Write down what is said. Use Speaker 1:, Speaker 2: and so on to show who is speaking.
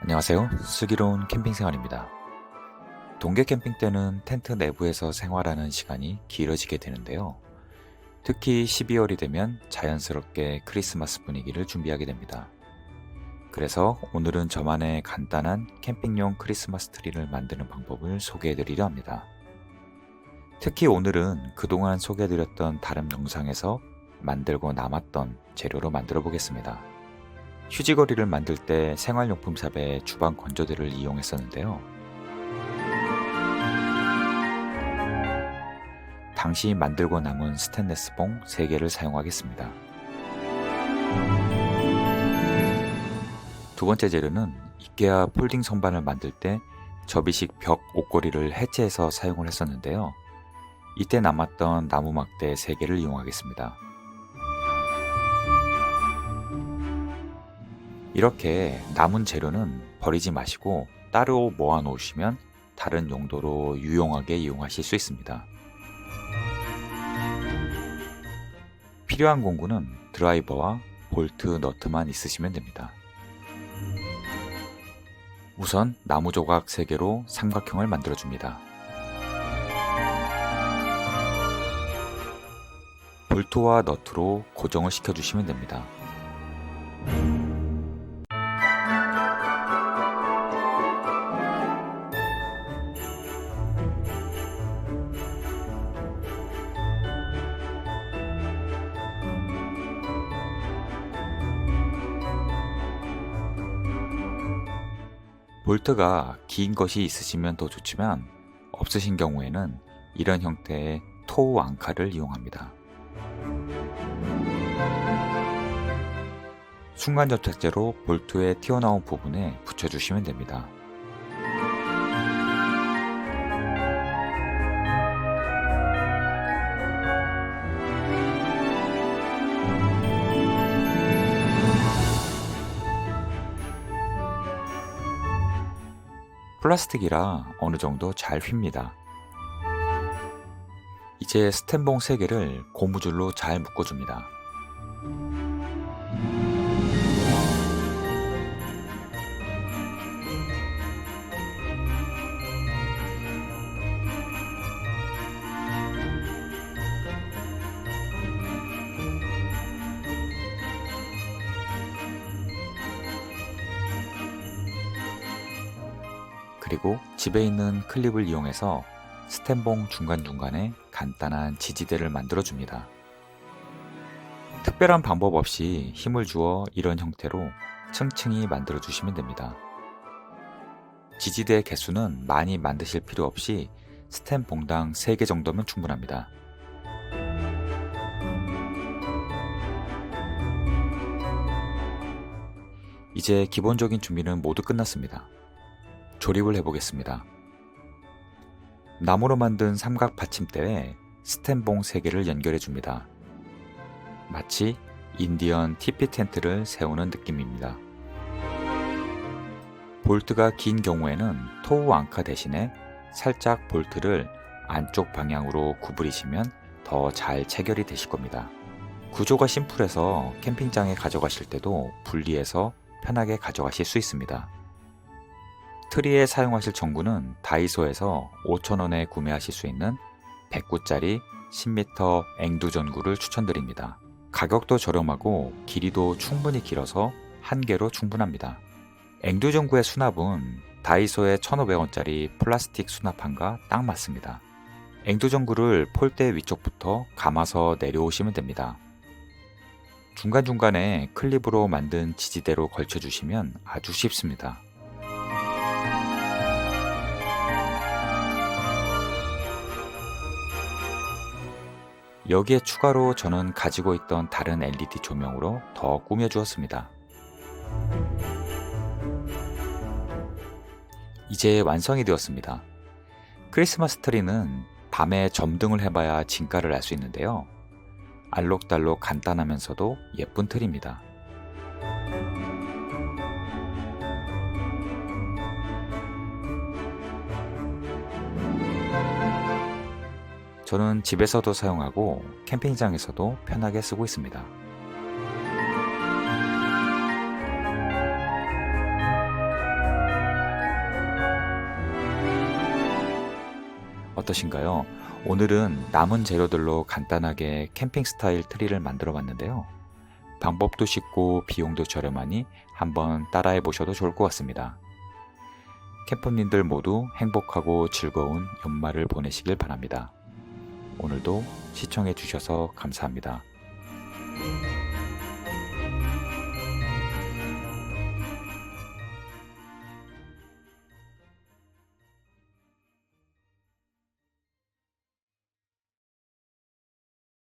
Speaker 1: 안녕하세요. 슬기로운 캠핑 생활입니다. 동계 캠핑 때는 텐트 내부에서 생활하는 시간이 길어지게 되는데요. 특히 12월이 되면 자연스럽게 크리스마스 분위기를 준비하게 됩니다. 그래서 오늘은 저만의 간단한 캠핑용 크리스마스 트리를 만드는 방법을 소개해드리려 합니다. 특히 오늘은 그동안 소개해드렸던 다른 영상에서 만들고 남았던 재료로 만들어 보겠습니다. 휴지거리를 만들 때 생활용품샵의 주방 건조대를 이용했었는데요. 당시 만들고 남은 스테인리스 봉 3개를 사용하겠습니다. 두 번째 재료는 이케아 폴딩 선반을 만들 때 접이식 벽 옷걸이를 해체해서 사용을 했었는데요. 이때 남았던 나무 막대 3개를 이용하겠습니다. 이렇게 남은 재료는 버리지 마시고 따로 모아 놓으시면 다른 용도로 유용하게 이용하실 수 있습니다. 필요한 공구는 드라이버와 볼트, 너트만 있으시면 됩니다. 우선 나무 조각 3개로 삼각형을 만들어 줍니다. 볼트와 너트로 고정을 시켜 주시면 됩니다. 볼트가 긴 것이 있으시면 더 좋지만 없으신 경우에는 이런 형태의 토우 앙카를 이용합니다. 순간접착제로 볼트의 튀어나온 부분에 붙여주시면 됩니다. 플라스틱이라 어느 정도 잘 휩니다. 이제 스텐봉 3개를 고무줄로 잘 묶어줍니다. 그리고 집에 있는 클립을 이용해서 스텐봉 중간중간에 간단한 지지대를 만들어 줍니다. 특별한 방법 없이 힘을 주어 이런 형태로 층층이 만들어 주시면 됩니다. 지지대 개수는 많이 만드실 필요 없이 스텐봉당 3개 정도면 충분합니다. 이제 기본적인 준비는 모두 끝났습니다. 조립을 해보겠습니다. 나무로 만든 삼각 받침대에 스텐봉 3개를 연결해 줍니다. 마치 인디언 티피 텐트를 세우는 느낌입니다. 볼트가 긴 경우에는 토우 앙카 대신에 살짝 볼트를 안쪽 방향으로 구부리시면 더 잘 체결이 되실 겁니다. 구조가 심플해서 캠핑장에 가져가실 때도 분리해서 편하게 가져가실 수 있습니다. 트리에 사용하실 전구는 다이소에서 5,000원에 구매하실 수 있는 100구짜리 10m 앵두 전구를 추천드립니다. 가격도 저렴하고 길이도 충분히 길어서 한 개로 충분합니다. 앵두 전구의 수납은 다이소의 1,500원짜리 플라스틱 수납함과 딱 맞습니다. 앵두 전구를 폴대 위쪽부터 감아서 내려오시면 됩니다. 중간중간에 클립으로 만든 지지대로 걸쳐주시면 아주 쉽습니다. 여기에 추가로 저는 가지고 있던 다른 LED 조명으로 더 꾸며주었습니다. 이제 완성이 되었습니다. 크리스마스 트리는 밤에 점등을 해봐야 진가를 알 수 있는데요. 알록달록 간단하면서도 예쁜 트리입니다. 저는 집에서도 사용하고 캠핑장에서도 편하게 쓰고 있습니다. 어떠신가요? 오늘은 남은 재료들로 간단하게 캠핑 스타일 트리를 만들어 봤는데요. 방법도 쉽고 비용도 저렴하니 한번 따라해 보셔도 좋을 것 같습니다. 캠퍼님들 모두 행복하고 즐거운 연말을 보내시길 바랍니다. 오늘도 시청해 주셔서 감사합니다.